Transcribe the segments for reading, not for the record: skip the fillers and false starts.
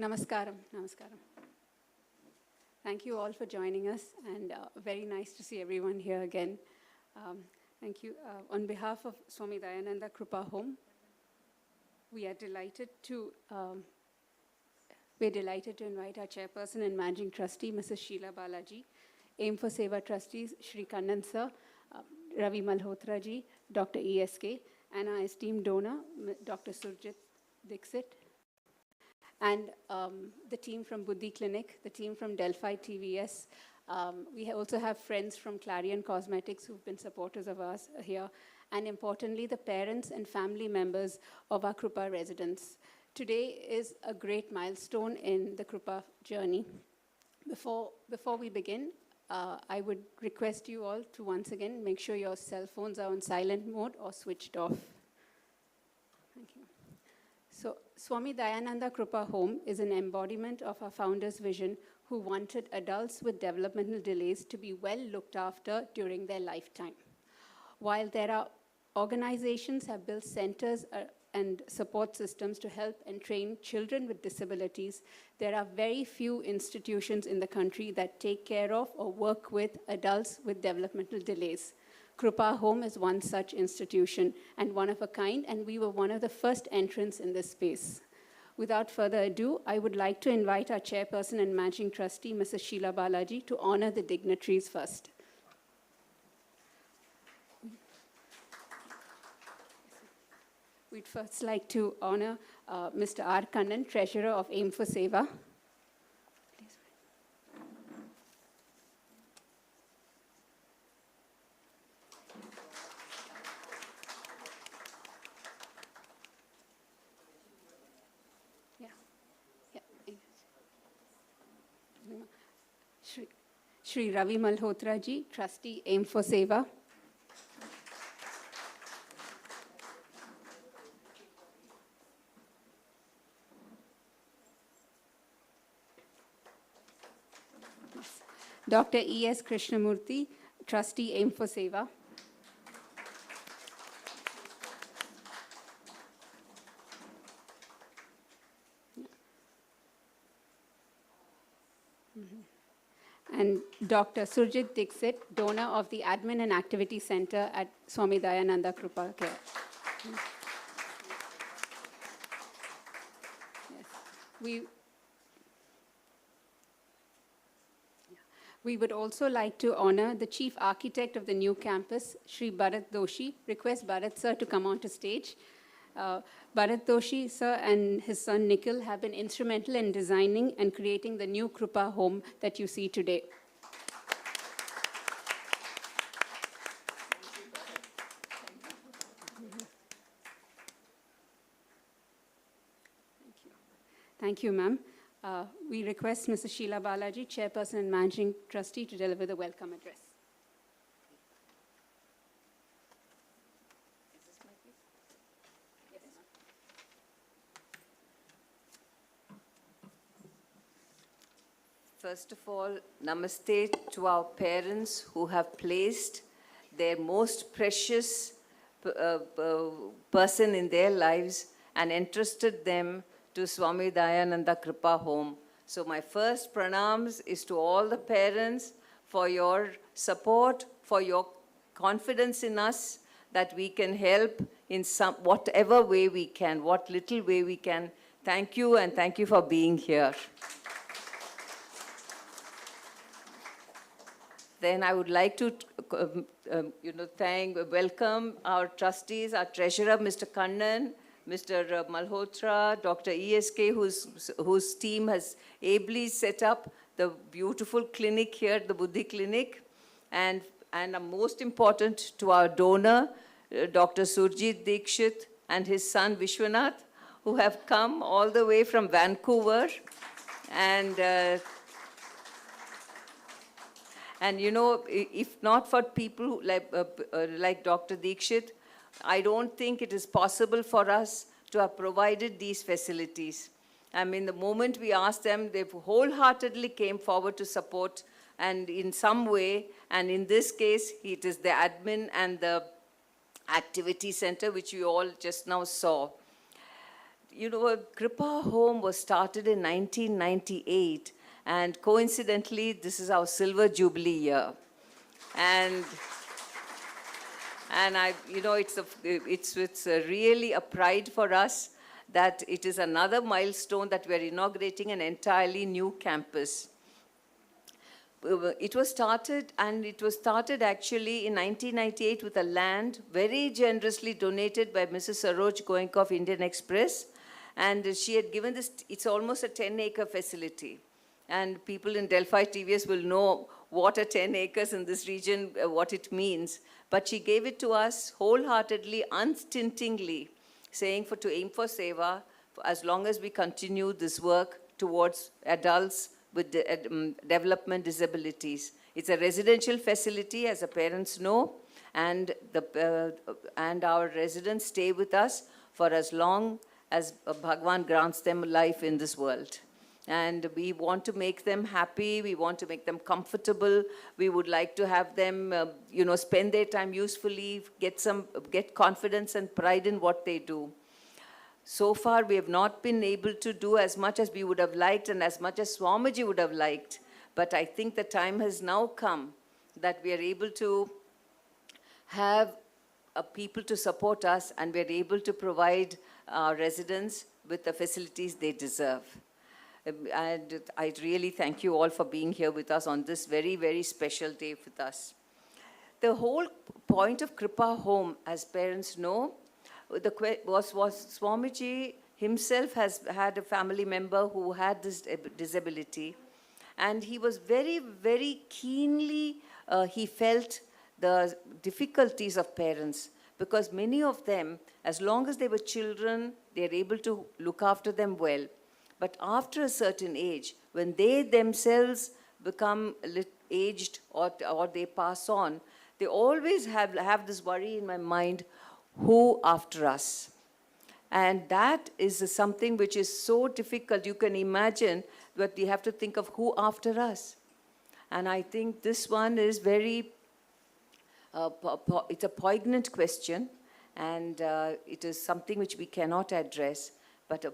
Namaskaram, namaskaram. Thank you all for joining us, and very nice to see everyone here again. Thank you. On behalf of Swami Dayananda Krupa Home, we are delighted to invite our chairperson and managing trustee, Mrs. Sheila Balaji, Aim for Seva trustees, Shri Kannan Sir, Ravi Malhotra ji, Dr. ESK, and our esteemed donor, Dr. Surjit Dixit, and the team from Buddhi Clinic, the team from Delphi TVS. We also have friends from Clarion Cosmetics who've been supporters of us here, and importantly, the parents and family members of our Krupa residents. Today is a great milestone in the Krupa journey. Before we begin, I would request you all to once again make sure your cell phones are on silent mode or switched off. Thank you. So, Swami Dayananda Krupa Home is an embodiment of our founder's vision, who wanted adults with developmental delays to be well looked after during their lifetime. While there are organizations have built centers and support systems to help and train children with disabilities, there are very few institutions in the country that take care of or work with adults with developmental delays. Krupa Home is one such institution and one of a kind, and we were one of the first entrants in this space. Without further ado, I would like to invite our chairperson and managing trustee, Mrs. Sheila Balaji, to honor the dignitaries first. We'd first like to honor Mr. R. Kannan, Treasurer of Aim for Seva. Shri Ravi Malhotra ji, Trustee, Aim for Seva. Dr. E.S. Krishnamurthy, Trustee, Aim for Seva. And Dr. Surjit Dixit, donor of the Admin and Activity Center at Swami Dayananda Krupa Care. Yes. We would also like to honor the chief architect of the new campus, Shri Bharat Doshi. Request Bharat sir to come onto stage. Bharat Doshi sir and his son Nikhil have been instrumental in designing and creating the new Krupa home that you see today. Thank you, ma'am. We request Mrs. Sheila Balaji, Chairperson and Managing Trustee, to deliver the welcome address. First of all, namaste to our parents who have placed their most precious person in their lives and entrusted them to Swami Dayananda Krupa Home. So my first pranams is to all the parents for your support, for your confidence in us that we can help in whatever way we can, what little way we can. Thank you, and thank you for being here. Then I would like to welcome our trustees, our treasurer, Mr. Kannan, Mr. Malhotra, Dr. ESK, whose team has ably set up the beautiful clinic here, the Buddhi Clinic, and most important to our donor, Dr. Surjit Dixit and his son Vishwanath, who have come all the way from Vancouver, and you know, if not for people like Dr. Dixit, I don't think it is possible for us to have provided these facilities. I mean, the moment we asked them, they wholeheartedly came forward to support, and in some way, and in this case, it is the admin and the activity center, which you all just now saw. you know, Kripa Home was started in 1998, and coincidentally, this is our silver jubilee year. And you know, it's really a pride for us that it is another milestone that we're inaugurating an entirely new campus. It was started actually in 1998 with a land very generously donated by Mrs. Saroj Goenka of Indian Express. And she had given this, it's almost a 10-acre facility. And people in Delphi TVS will know what a 10 acres in this region, what it means. But she gave it to us wholeheartedly, unstintingly, saying to aim for Seva, as long as we continue this work towards adults with development disabilities. It's a residential facility, as the parents know, and our residents stay with us for as long as Bhagwan grants them life in this world. And we want to make them happy, we want to make them comfortable, we would like to have them, you know, spend their time usefully, get confidence and pride in what they do. So far, we have not been able to do as much as we would have liked and as much as Swamiji would have liked. But I think the time has now come that we are able to have people to support us, and we are able to provide our residents with the facilities they deserve. And I really thank you all for being here with us on this very, very special day with us. The whole point of Kripa Home, as parents know, was Swamiji himself has had a family member who had this disability. And he was very, very keenly, he felt the difficulties of parents, because many of them, as long as they were children, they are able to look after them well. But after a certain age, when they themselves become aged or they pass on, they always have this worry in my mind, who after us? And that is something which is so difficult. You can imagine that we have to think of who after us. And I think this one is very, it's a poignant question, and it is something which we cannot address, but a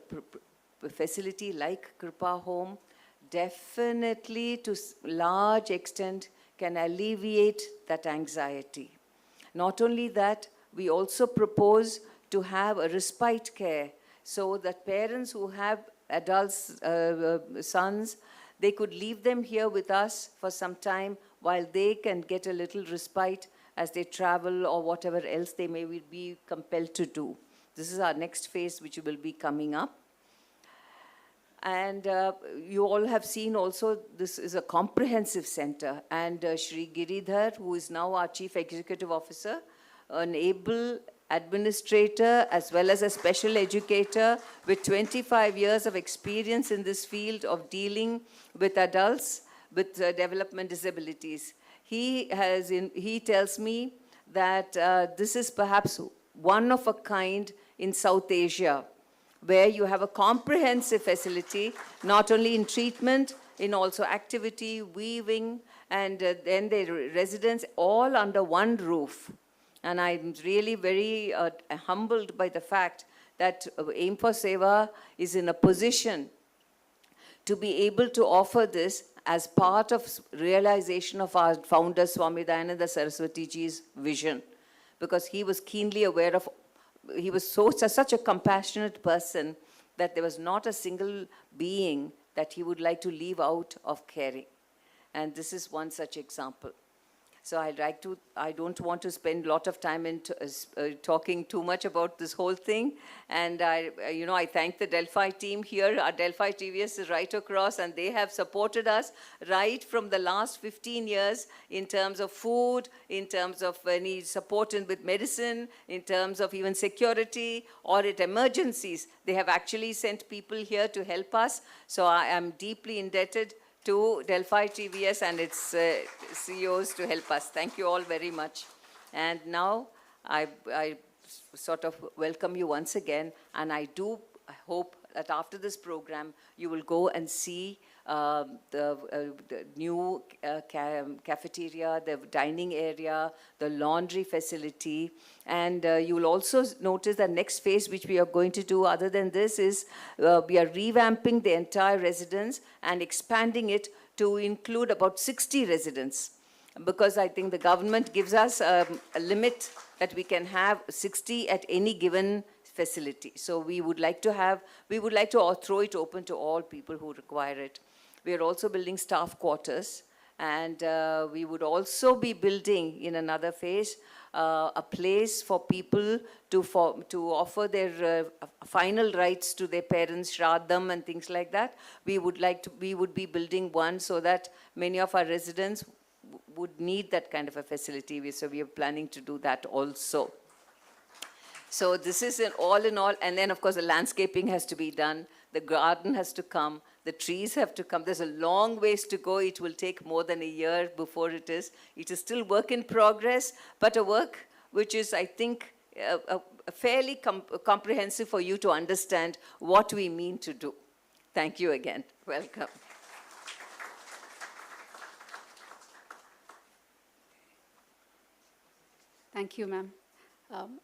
facility like Kripa Home definitely to large extent can alleviate that anxiety. Not only that, we also propose to have a respite care so that parents who have adults, sons, they could leave them here with us for some time while they can get a little respite as they travel or whatever else they may be compelled to do. This is our next phase which will be coming up. And you all have seen also, this is a comprehensive center. And Shri Giridhar, who is now our Chief Executive Officer, an able administrator as well as a special educator with 25 years of experience in this field of dealing with adults with development disabilities. He tells me that this is perhaps one of a kind in South Asia, where you have a comprehensive facility, not only in treatment, in also activity, weaving, and then the residents all under one roof. And I'm really very humbled by the fact that Aim for Seva is in a position to be able to offer this as part of realization of our founder, Swami Dayananda Saraswati Ji's vision. Because he was keenly aware of, he was such a compassionate person that there was not a single being that he would like to leave out of caring. And this is one such example. So I don't want to spend a lot of time in talking too much about this whole thing. And I thank the Delphi team here. Our Delphi TVS is right across, and they have supported us right from the last 15 years in terms of food, in terms of any support with medicine, in terms of even security or at emergencies. They have actually sent people here to help us. So I am deeply indebted to Delphi TVS and its CEOs to help us. Thank you all very much. And now I sort of welcome you once again, and I hope that after this program, you will go and see the new cafeteria, the dining area, the laundry facility. And you will also notice the next phase which we are going to do other than this is we are revamping the entire residence and expanding it to include about 60 residents, because I think the government gives us a limit that we can have 60 at any given facility. So we would like to throw it open to all people who require it. We are also building staff quarters, and we would also be building in another phase a place for people to offer their final rites to their parents, shraddham and things like that. We would be building one so that many of our residents would need that kind of a facility. So we are planning to do that also. So this is an all in all, and then of course the landscaping has to be done, the garden has to come, the trees have to come. There's a long ways to go. It will take more than a year before it is. It is still work in progress, but a work which is, I think, fairly comprehensive for you to understand what we mean to do. Thank you again. Welcome. Thank you, ma'am.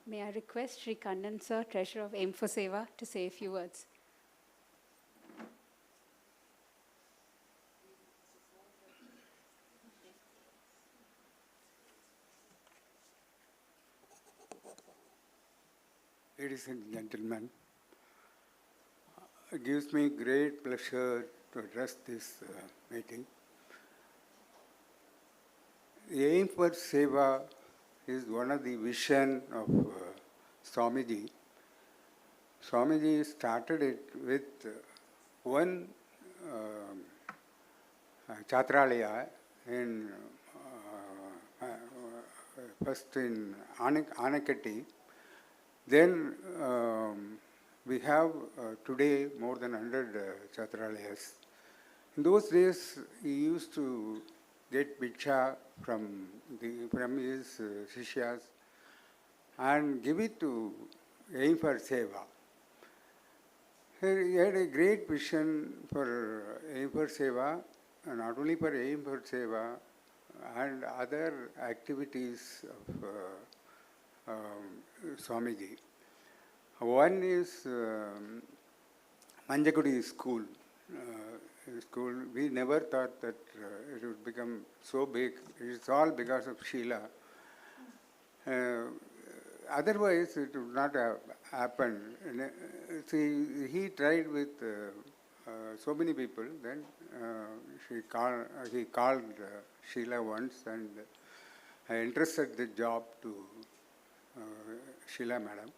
May I request Sri Kannan sir, Treasurer of Aim for Seva, to say a few words. Ladies and gentlemen, it gives me great pleasure to address this meeting. The Aim for Seva is one of the vision of Swamiji. Swamiji started it with one Chatralaya in first in Anakati. Then we have today more than 100 Chatralayas. In those days, he used to get Bhiksha from his Shishyas and give it to Aim for Seva. He had a great vision for Aim for Seva, and not only for Aim for Seva and other activities of Swamiji. One is Manjakudi school. We never thought that it would become so big. It's all because of Sheila. Otherwise, it would not have happened. See, he tried with so many people. Then he called Sheila once and entrusted the job to Sheila madam.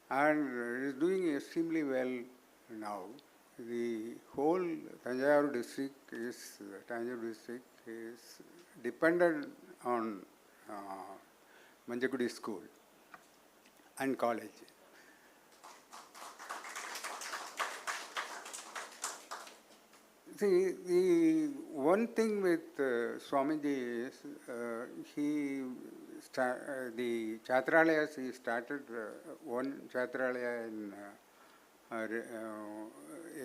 And is doing extremely well now. The whole Tanjore district is dependent on Manjakudi school and college. See, the one thing with Swamiji is the Chatralayas, he started one Chatralaya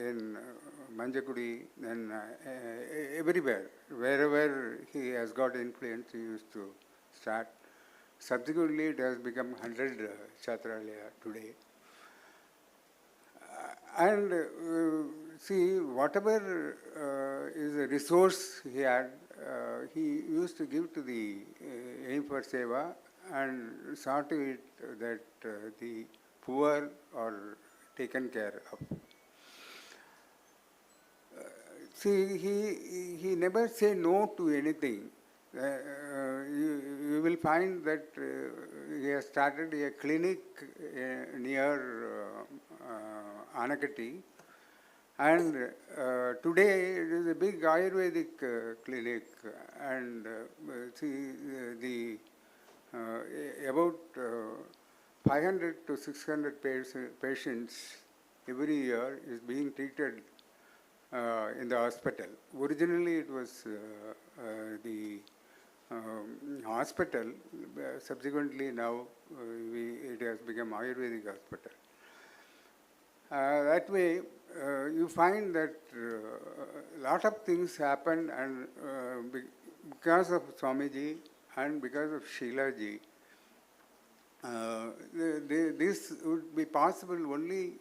in Manjakudi, then everywhere, wherever he has got influence, he used to start. Subsequently, it has become 100 Chatralaya today. And see, whatever is a resource he had, he used to give to the Aim for Seva and saw to it that the poor are taken care of. See, he never say no to anything. You will find that he has started a clinic near Anakati, and today it is a big Ayurvedic clinic, and see about 500 to 600 patients every year is being treated in the hospital. Originally it was the hospital, subsequently now it has become Ayurvedic hospital. That way you find that a lot of things happen, and because of Swamiji and because of Sheila ji, this would be possible only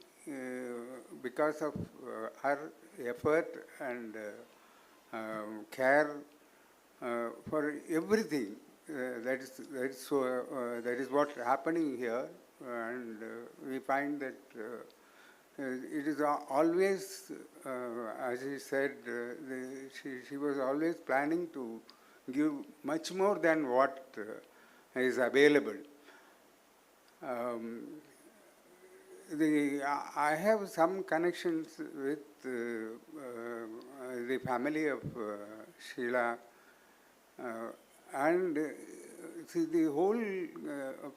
because of her effort and care for everything. That is what happening here, and we find that it is always, as he said, she was always planning to give much more than what is available. I have some connections with the family of Sheila, and see, the whole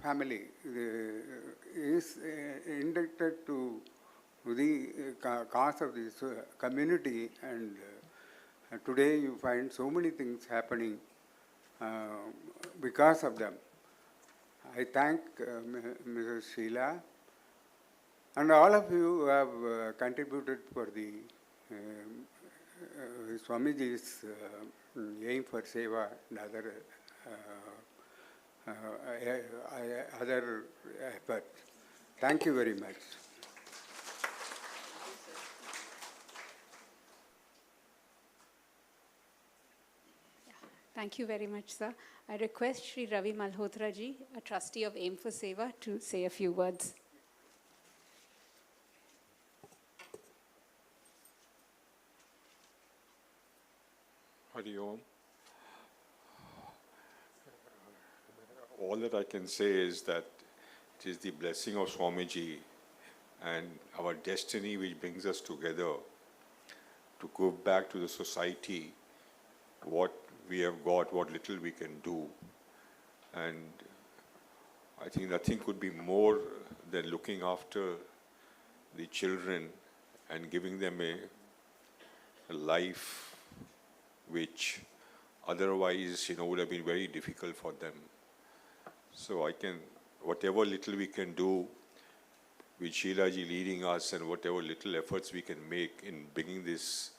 family is inducted to the cause of this community, and today you find so many things happening because of them. I thank Mrs. Sheila and all of you who have contributed for the Swamiji's aim for Seva and other efforts. Thank you very much. Thank you very much, sir. I request Shri Ravi Malhotra ji, a trustee of Aim for Seva, to say a few words. Hari Om. All that I can say is that it is the blessing of Swamiji and our destiny which brings us together to give back to the society what we have got, what little we can do. And I think nothing could be more than looking after the children and giving them a life which otherwise, would have been very difficult for them. So whatever little we can do with Sheila ji leading us, and whatever little efforts we can make in bringing this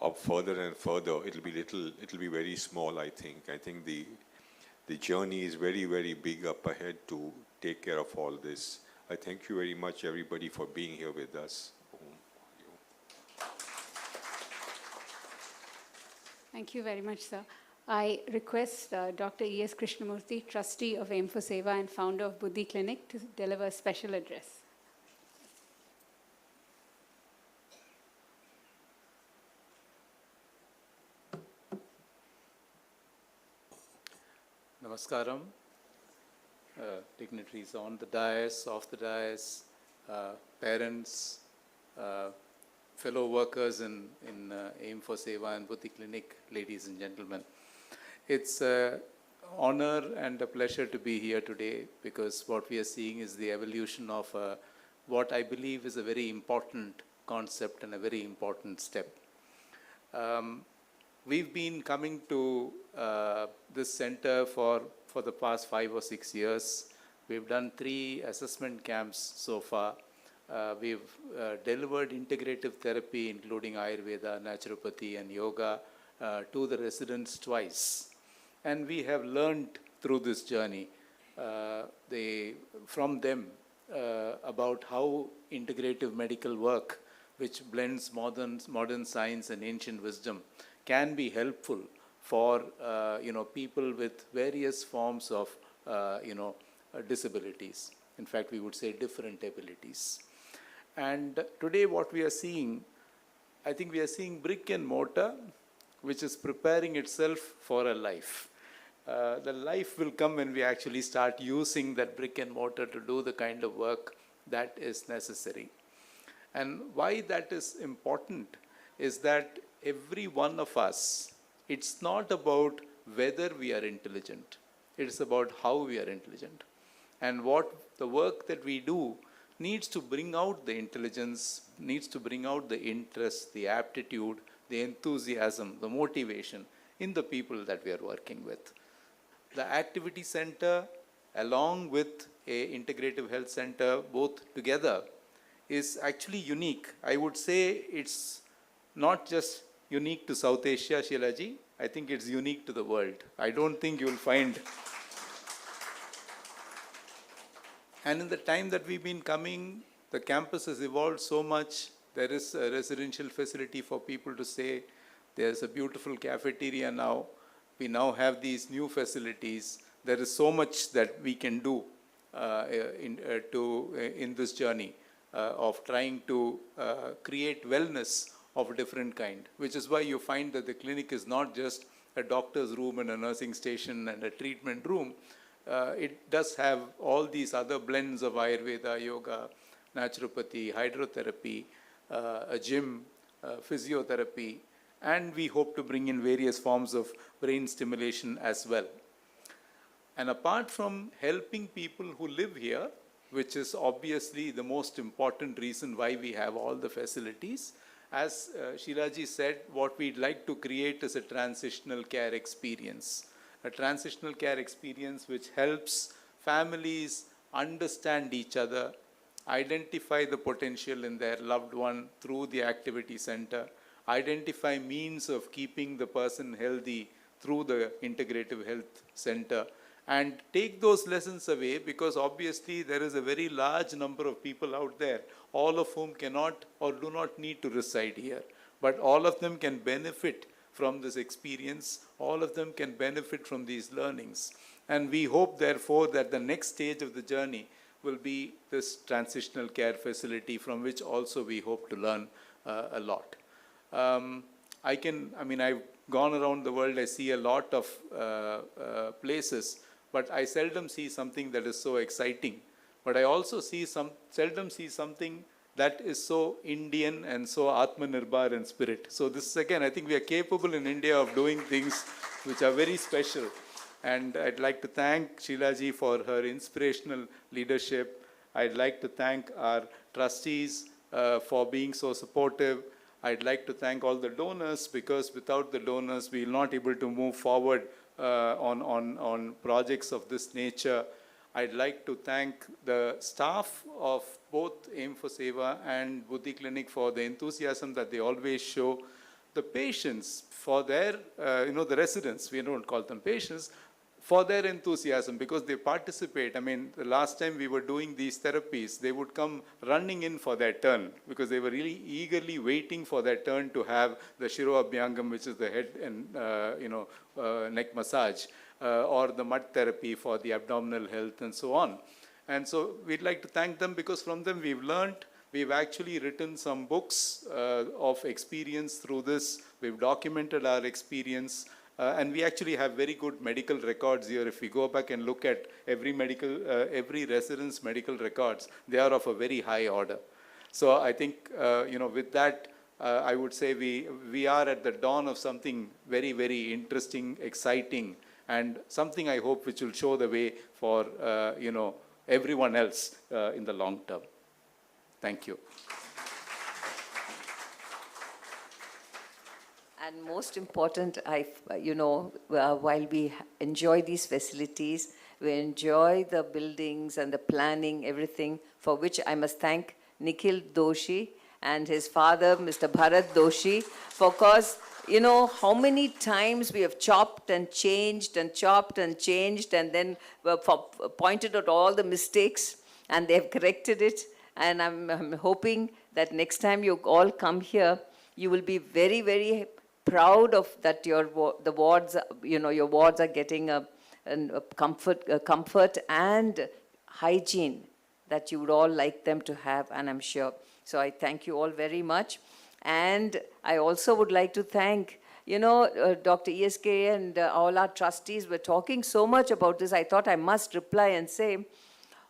up further and further, it'll be very small, I think. I think the journey is very, very big up ahead to take care of all this. I thank you very much, everybody, for being here with us. Thank you very much, sir. I request Dr. E.S. Krishnamurthy, trustee of Aim for Seva and founder of Buddhi Clinic, to deliver a special address. Namaskaram, dignitaries on the dais, off the dais, parents, fellow workers in Aim for Seva and Buddhi Clinic, ladies and gentlemen. It's an honor and a pleasure to be here today, because what we are seeing is the evolution of what I believe is a very important concept and a very important step. We've been coming to this center for the past 5 or 6 years. We've done 3 assessment camps so far. We've delivered integrative therapy, including Ayurveda, naturopathy, and yoga, to the residents twice. And we have learned through this journey from them about how integrative medical work, which blends modern science and ancient wisdom, can be helpful for people with various forms of disabilities. In fact, we would say different abilities. And today what we are seeing, I think we are seeing brick and mortar, which is preparing itself for a life. The life will come when we actually start using that brick and mortar to do the kind of work that is necessary. And why that is important is that every one of us, it's not about whether we are intelligent, it is about how we are intelligent. And what the work that we do needs to bring out the intelligence, needs to bring out the interest, the aptitude, the enthusiasm, the motivation in the people that we are working with. The activity center, along with a integrative health center, both together, is actually unique. I would say it's not just unique to South Asia, Sheilaji. I think it's unique to the world. I don't think you'll find. And in the time that we've been coming, the campus has evolved so much. There is a residential facility for people to stay. There's a beautiful cafeteria now. We now have these new facilities. There is so much that we can do in this journey of trying to create wellness of a different kind, which is why you find that the clinic is not just a doctor's room and a nursing station and a treatment room. It does have all these other blends of Ayurveda, yoga, naturopathy, hydrotherapy, a gym, physiotherapy, and we hope to bring in various forms of brain stimulation as well. And apart from helping people who live here, which is obviously the most important reason why we have all the facilities, as Sheilaji said, what we'd like to create is a transitional care experience. A transitional care experience which helps families understand each other, identify the potential in their loved one through the activity center, identify means of keeping the person healthy through the integrative health center, and take those lessons away, because obviously there is a very large number of people out there, all of whom cannot or do not need to reside here. But all of them can benefit from this experience. All of them can benefit from these learnings. And we hope, therefore, that the next stage of the journey will be this transitional care facility, from which also we hope to learn a lot. I've gone around the world, I see a lot of places, but I seldom see something that is so exciting. But I also seldom see something that is so Indian and so Atmanirbhar in spirit. So this is, again, I think we are capable in India of doing things which are very special. And I'd like to thank Sheilaji for her inspirational leadership. I'd like to thank our trustees for being so supportive. I'd like to thank all the donors, because without the donors, we will not able to move forward on projects of this nature. I'd like to thank the staff of both Aim for Seva and Buddhi Clinic for the enthusiasm that they always show. The patients for their, the residents, we don't call them patients, for their enthusiasm, because they participate. I mean, the last time we were doing these therapies, they would come running in for their turn, because they were really eagerly waiting for their turn to have the Shiro Abhyangam, which is the head and neck massage, or the mud therapy for the abdominal health and so on. And so we'd like to thank them, because from them we've learned. We've actually written some books of experience through this. We've documented our experience. And we actually have very good medical records here. If we go back and look at every resident's medical records, they are of a very high order. So I think, with that, I would say we are at the dawn of something very, very interesting, exciting, and something I hope which will show the way for, everyone else in the long term. Thank you. And most important, while we enjoy these facilities, we enjoy the buildings and the planning, everything, for which I must thank Nikhil Doshi and his father, Mr. Bharat Doshi, because, how many times we have chopped and changed and chopped and changed, and then pointed out all the mistakes, and they have corrected it. And I'm hoping that next time you all come here, you will be very, very proud of that your wards are getting a comfort and hygiene that you would all like them to have, and I'm sure. So I thank you all very much. And I also would like to thank, Dr. ESK and all our trustees were talking so much about this. I thought I must reply and say,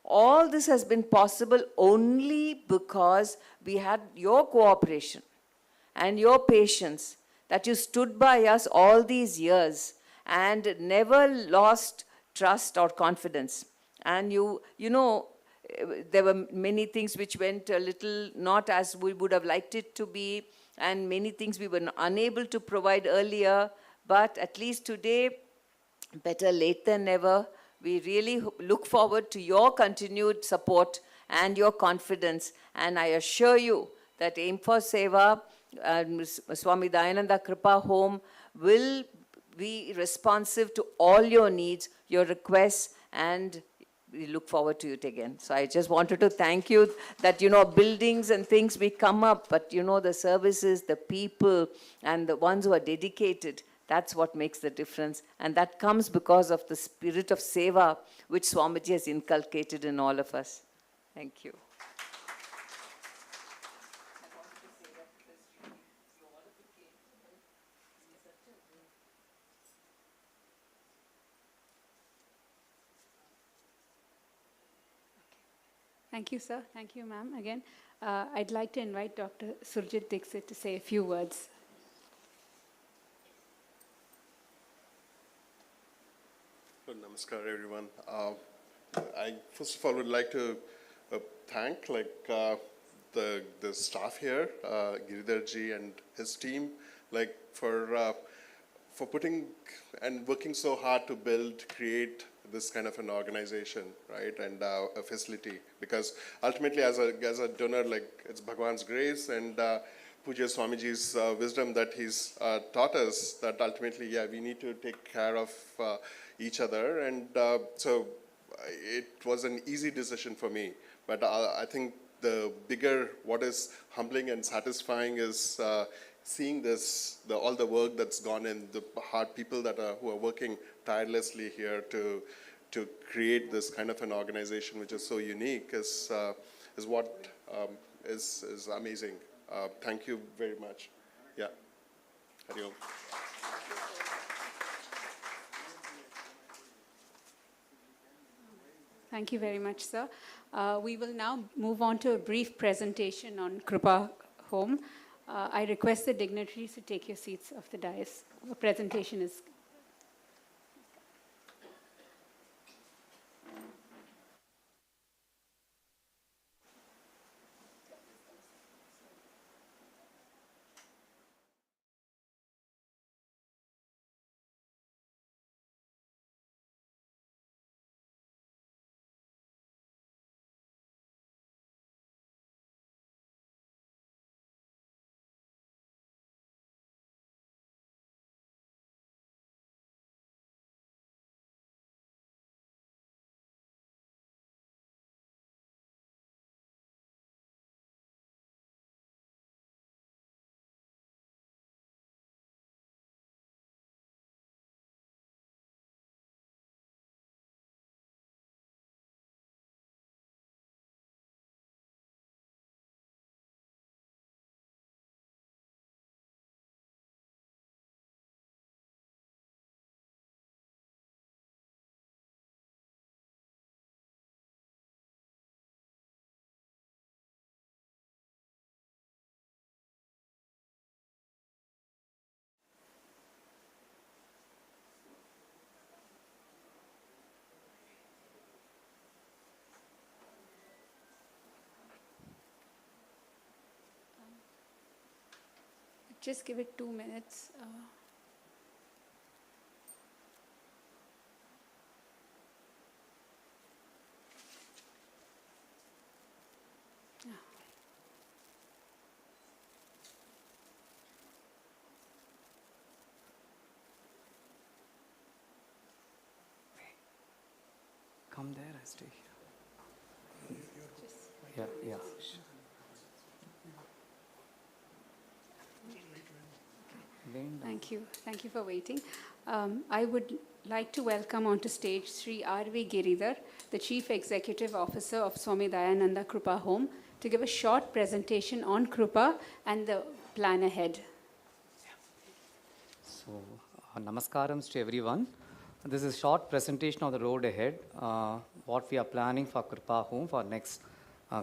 all this has been possible only because we had your cooperation and your patience, that you stood by us all these years and never lost trust or confidence. And there were many things which went a little not as we would have liked it to be, and many things we were unable to provide earlier, but at least today, better late than never. We really look forward to your continued support and your confidence. And I assure you that Aim for Seva, Swami Dayananda Krupa Home will be responsive to all your needs, your requests, and we look forward to it again. So I just wanted to thank you that, buildings and things may come up, but, the services, the people, and the ones who are dedicated, that's what makes the difference. And that comes because of the spirit of seva, which Swamiji has inculcated in all of us. Thank you. Thank you, sir. Thank you, ma'am. Again, I'd like to invite Dr. Surjit Dixit to say a few words. Well, namaskar, everyone. I first of all would like to thank the staff here, Giridharji and his team, for putting and working so hard to create this kind of an organization, right, and a facility. Because ultimately, as a donor, it's Bhagwan's grace and Puja Swamiji's wisdom that he's taught us that ultimately, we need to take care of each other. And so it was an easy decision for me. But I think what is humbling and satisfying is seeing all the work that's gone in, the hard people who are working tirelessly here to create this kind of an organization which is so unique is what is amazing. Thank you very much. Yeah. Hari Om. Thank you very much, sir. We will now move on to a brief presentation on Krupa Home. I request the dignitaries to take your seats of the dais. The presentation is... Just give it 2 minutes. Come there, I stay here. Yeah. Thank you. Thank you for waiting. I would like to welcome onto stage Sri R.V. Giridhar, the Chief Executive Officer of Swami Dayananda Krupa Home, to give a short presentation on Krupa and the plan ahead. So, namaskarams to everyone. This is a short presentation of the road ahead, what we are planning for Krupa Home for next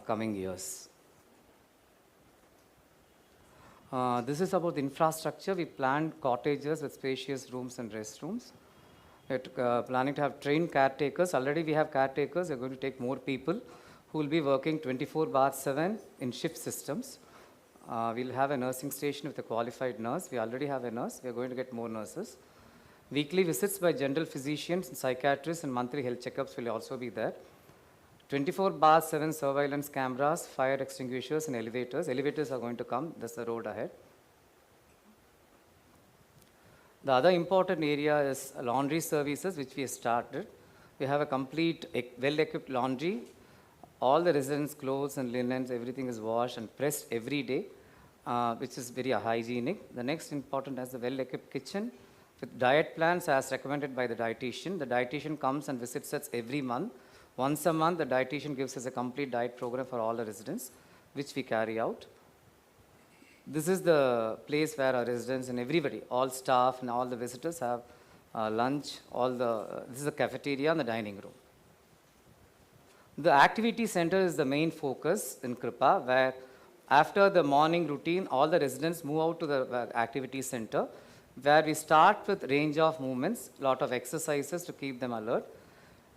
coming years. This is about the infrastructure. We planned cottages with spacious rooms and restrooms. We're planning to have trained caretakers. Already we have caretakers. We're going to take more people who will be working 24/7 in shift systems. We'll have a nursing station with a qualified nurse. We already have a nurse. We're going to get more nurses. Weekly visits by general physicians and psychiatrists and monthly health checkups will also be there. 24/7 surveillance cameras, fire extinguishers and elevators. Elevators are going to come, that's the road ahead. The other important area is laundry services, which we have started. We have a complete, well-equipped laundry. All the residents' clothes and linens, everything is washed and pressed every day, which is very hygienic. The next important is the well-equipped kitchen with diet plans as recommended by the dietitian. The dietitian comes and visits us every month. Once a month, the dietitian gives us a complete diet program for all the residents, which we carry out. This is the place where our residents and everybody, all staff and all the visitors have lunch. This is the cafeteria and the dining room. The activity center is the main focus in Krupa, where after the morning routine, all the residents move out to the activity center, where we start with range of movements, lot of exercises to keep them alert.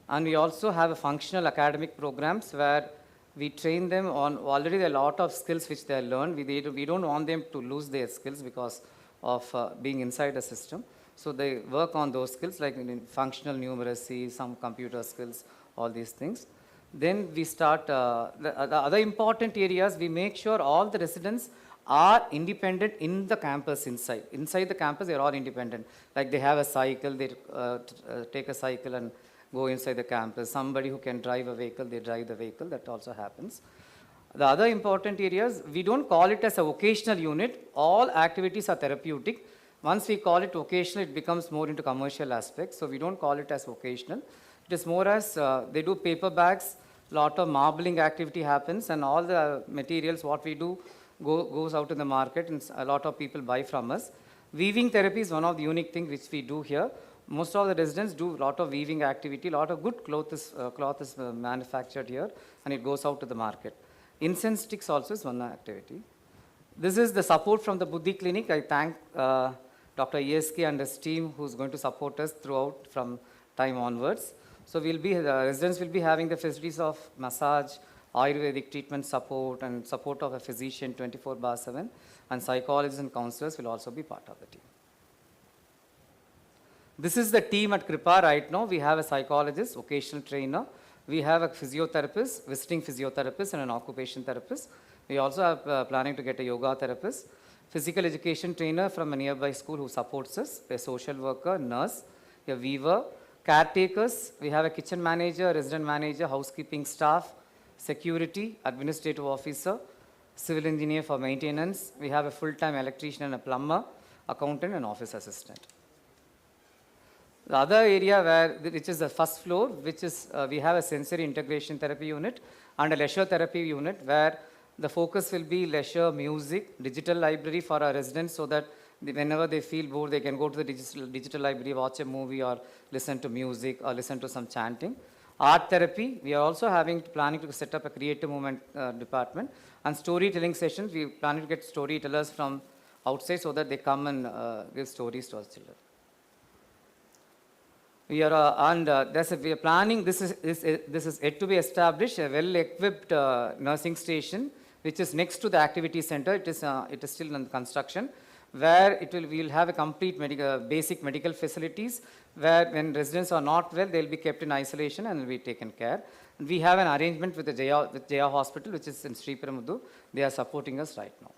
And we also have a functional academic programs where we train them on already a lot of skills which they learn. We don't want them to lose their skills because of being inside the system. So they work on those skills like in functional numeracy, some computer skills, all these things. Then we start, the other important areas, we make sure all the residents are independent in the campus inside. Inside the campus, they're all independent. Like they have a cycle, they take a cycle and go inside the campus. Somebody who can drive a vehicle, they drive the vehicle, that also happens. The other important areas, we don't call it as a vocational unit. All activities are therapeutic. Once we call it vocational, it becomes more into commercial aspects. So we don't call it as vocational. It is more as they do paper bags, lot of marbling activity happens, and all the materials, what we do, goes out in the market, and a lot of people buy from us. Weaving therapy is one of the unique things which we do here. Most of the residents do a lot of weaving activity, a lot of good cloth is manufactured here, and it goes out to the market. Incense sticks also is one activity. This is the support from the Buddhi Clinic. I thank Dr. ESK and his team who's going to support us throughout from time onwards. So the residents will be having the facilities of massage, Ayurvedic treatment support, and support of a physician 24/7, and psychologists and counselors will also be part of the team. This is the team at Krupa right now. We have a psychologist, vocational trainer. We have a physiotherapist, visiting physiotherapist, and an occupation therapist. We also are planning to get a yoga therapist, physical education trainer from a nearby school who supports us, a social worker, nurse, a weaver, caretakers. We have a kitchen manager, resident manager, housekeeping staff, security, administrative officer, civil engineer for maintenance. We have a full-time electrician and a plumber, accountant, and office assistant. The other area which is the first floor, which is we have a sensory integration therapy unit and a leisure therapy unit where the focus will be leisure, music, digital library for our residents so that whenever they feel bored, they can go to the digital library, watch a movie or listen to music or listen to some chanting. Art therapy, we are also planning to set up a creative movement department, and storytelling sessions, we are planning to get storytellers from outside so that they come and give stories to our children. We are planning, this is yet to be established, a well-equipped nursing station, which is next to the activity center. It is still in construction, where we will have a complete basic medical facilities, where when residents are not well, they will be kept in isolation and will be taken care. And we have an arrangement with the Jaya Hospital, which is in Sri Perambudur. They are supporting us right now.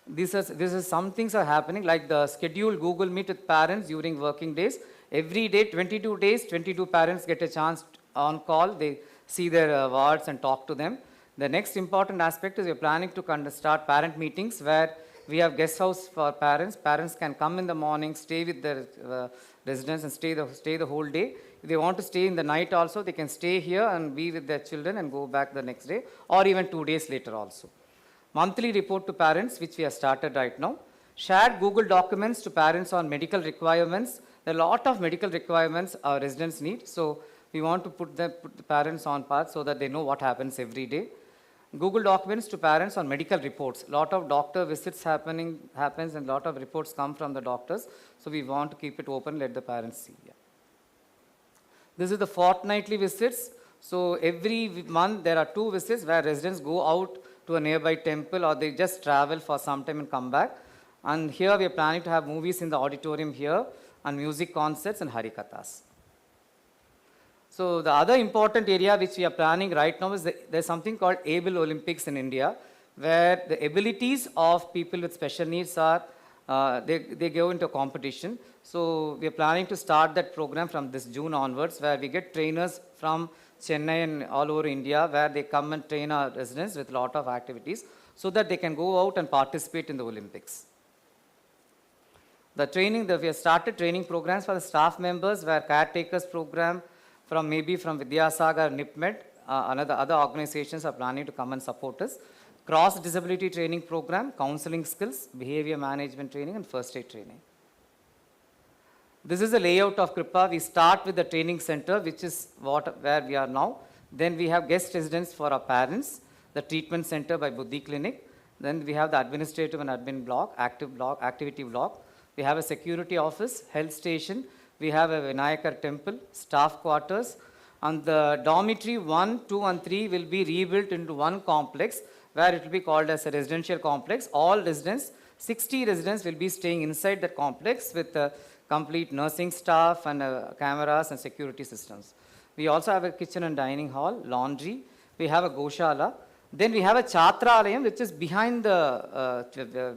This is some things are happening, like the scheduled Google Meet with parents during working days. Every day, 22 days, 22 parents get a chance on call. They see their wards and talk to them. The next important aspect is we are planning to start parent meetings where we have guest house for parents. Parents can come in the morning, stay with their residents and stay the whole day. If they want to stay in the night also, they can stay here and be with their children and go back the next day, or even 2 days later also. Monthly report to parents, which we have started right now. Shared Google documents to parents on medical requirements. There are a lot of medical requirements our residents need, so we want to put the parents on path so that they know what happens every day. Google documents to parents on medical reports. A lot of doctor visits happens and a lot of reports come from the doctors, so we want to keep it open, let the parents see. Yeah. This is the fortnightly visits. So every month there are 2 visits where residents go out to a nearby temple or they just travel for some time and come back. And here we are planning to have movies in the auditorium here and music concerts and harikathas. So the other important area which we are planning right now is there's something called Able Olympics in India, where the abilities of people with special needs are, they go into competition. So we are planning to start that program from this June onwards, where we get trainers from Chennai and all over India, where they come and train our residents with a lot of activities, so that they can go out and participate in the Olympics. The training, we have started training programs for the staff members, where caretakers program from Vidyasagar, NIPMED, other organizations are planning to come and support us. Cross disability training program, counseling skills, behavior management training, and first aid training. This is the layout of Krupa. We start with the training center, which is where we are now. Then we have guest residence for our parents, the treatment center by Buddhi Clinic. Then we have the administrative and admin block, activity block. We have a security office, health station. We have a Vinayakar temple, staff quarters. And the dormitory 1, 2, and 3 will be rebuilt into one complex, where it will be called as a residential complex. All residents, 60 residents will be staying inside that complex with complete nursing staff and cameras and security systems. We also have a kitchen and dining hall, laundry. We have a Goshala. Then we have a Chatralayam, which is behind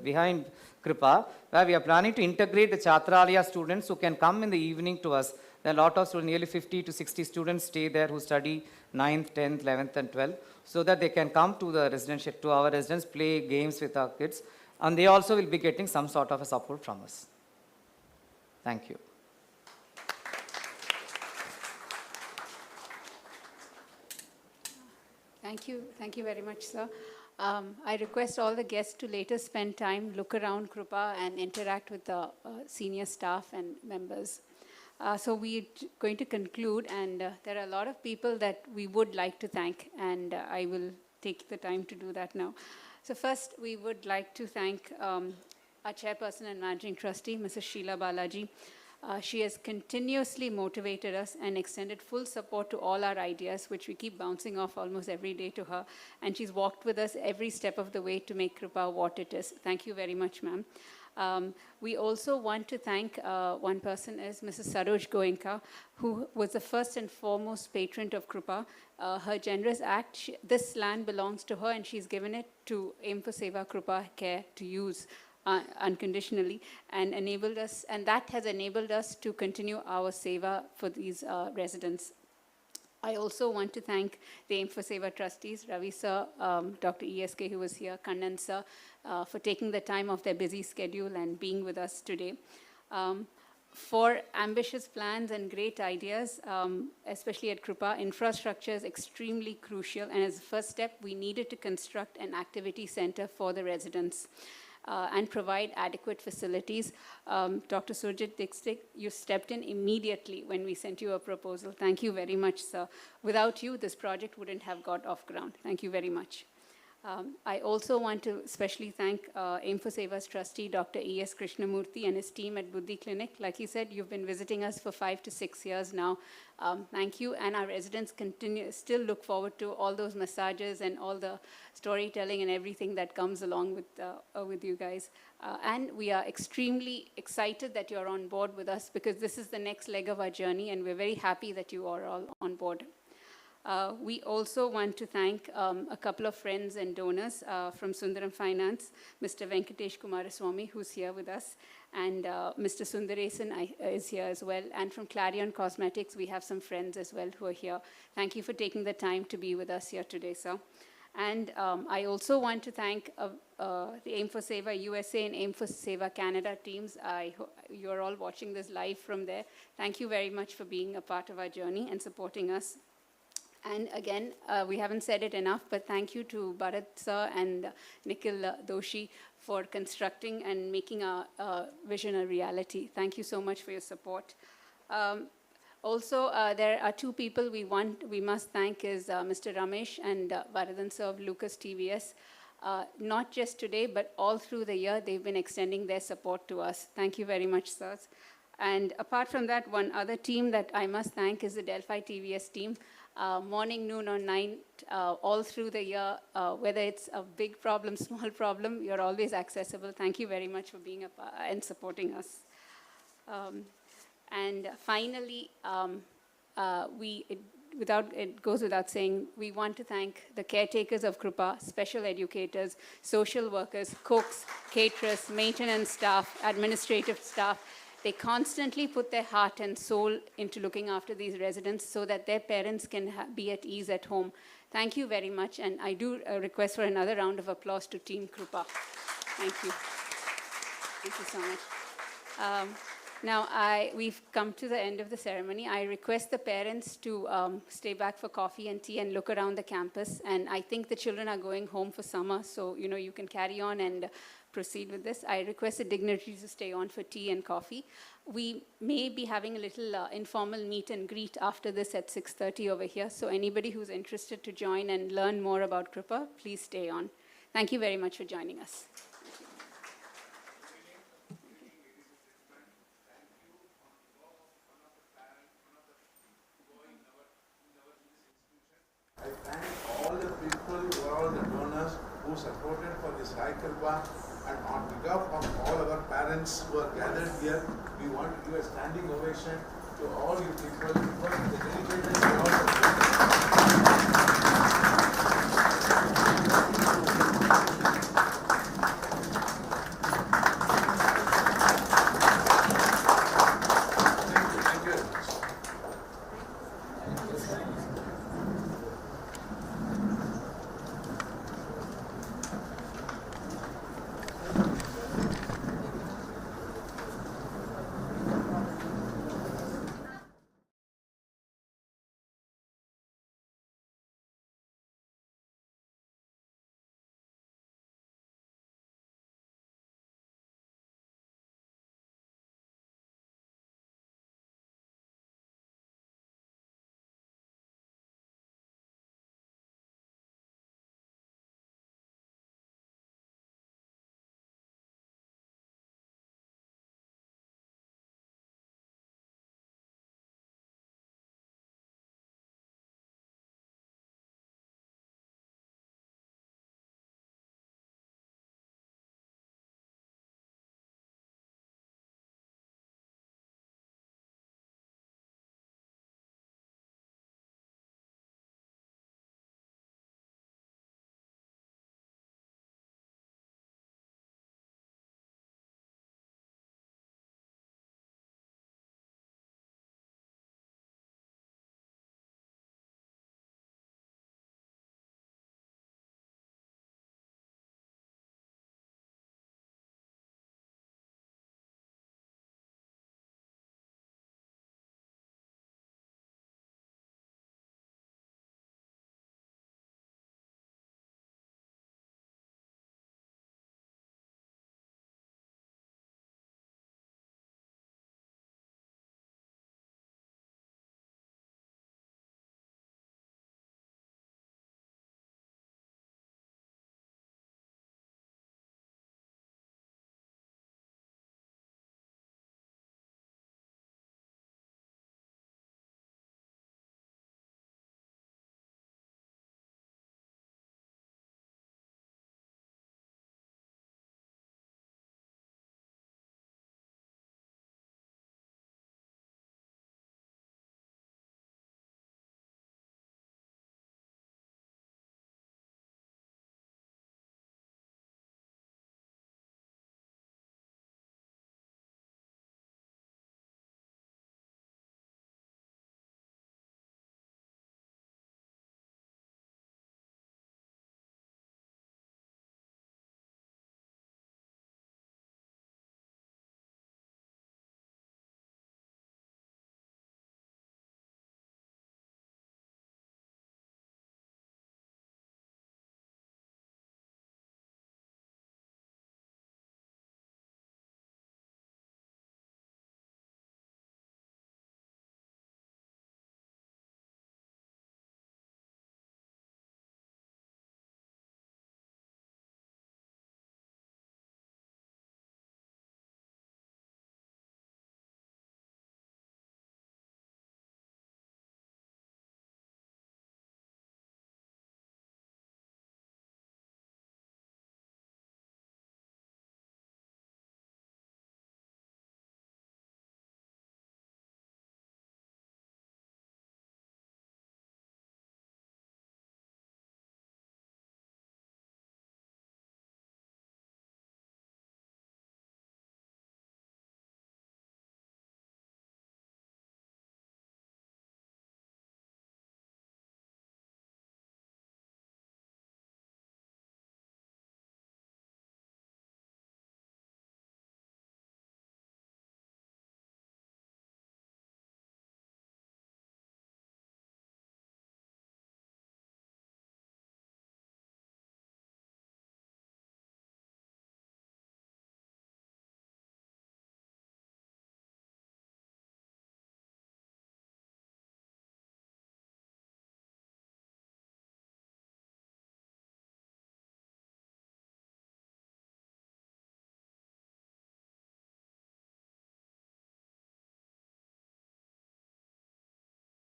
behind Krupa, where we are planning to integrate the Chatralaya students who can come in the evening to us. There are a lot of students, nearly 50 to 60 students stay there who study 9th, 10th, 11th, and 12th, so that they can come to the residential, to our residence, play games with our kids, and they also will be getting some sort of a support from us. Thank you. Thank you very much, sir. I request all the guests to later spend time, look around Krupa, and interact with the senior staff and members. So we're going to conclude, and there are a lot of people that we would like to thank, and I will take the time to do that now. So first, we would like to thank our chairperson and managing trustee, Mrs. Sheila Balaji. She has continuously motivated us and extended full support to all our ideas, which we keep bouncing off almost every day to her. And she's walked with us every step of the way to make Krupa what it is. Thank you very much, ma'am. We also want to thank one person is Mrs. Saroj Goenka, who was the first and foremost patron of Krupa. Her generous act, this land belongs to her, and she's given it to Aim for Seva Krupa Care to use unconditionally, and enabled us, and that has enabled us to continue our seva for these residents. I also want to thank the Aim for Seva trustees, Ravi sir, Dr. ESK, who was here, Kannan sir, for taking the time off their busy schedule and being with us today. For ambitious plans and great ideas, especially at Krupa, infrastructure is extremely crucial, and as a first step, we needed to construct an activity center for the residents. And provide adequate facilities. Dr. Surjit Dixit, you stepped in immediately when we sent you a proposal. Thank you very much, sir. Without you, this project wouldn't have got off ground. Thank you very much. I also want to especially thank Aim for Seva's trustee, Dr. E.S. Krishnamurthy, and his team at Buddhi Clinic. Like he said, you've been visiting us for 5 to 6 years now. Thank you, and our residents still look forward to all those massages and all the storytelling and everything that comes along with you guys. And we are extremely excited that you're on board with us, because this is the next leg of our journey, and we're very happy that you are all on board. We also want to thank a couple of friends and donors from Sundaram Finance, Mr. Venkatesh Kumaraswamy, who's here with us, and Mr. Sundaresan is here as well. And from Clarion Cosmetics, we have some friends as well who are here. Thank you for taking the time to be with us here today, sir. And I also want to thank the Aim for Seva USA and Aim for Seva Canada teams. You're all watching this live from there. Thank you very much for being a part of our journey and supporting us. And again, we haven't said it enough, but thank you to Bharat sir and Nikhil Doshi for constructing and making our vision a reality. Thank you so much for your support. Also, there are two people we must thank is Mr. Ramesh and Varadan sir of Lucas TVS. Not just today, but all through the year, they've been extending their support to us. Thank you very much, sirs. And apart from that, one other team that I must thank is the Delphi TVS team. Morning, noon, or night, all through the year, whether it's a big problem, small problem, you're always accessible. Thank you very much for being and supporting us. And finally, it goes without saying, we want to thank the caretakers of Krupa, special educators, social workers, cooks, caterers, maintenance staff, administrative staff. They constantly put their heart and soul into looking after these residents so that their parents can be at ease at home. Thank you very much, and I do request for another round of applause to Team Krupa. Thank you. Thank you so much. Now, we've come to the end of the ceremony. I request the parents to stay back for coffee and tea and look around the campus. And I think the children are going home for summer, so you can carry on and proceed with this. I request the dignitaries to stay on for tea and coffee. We may be having a little informal meet and greet after this at 6:30 over here. So anybody who's interested to join and learn more about Krupa, please stay on. Thank you very much for joining us. I thank all the people who are all the donors who supported for this Sai Krupa, and on behalf of all our parents who are gathered here, we want to give a standing ovation to all you people because the dedicated to all the Thank you very much.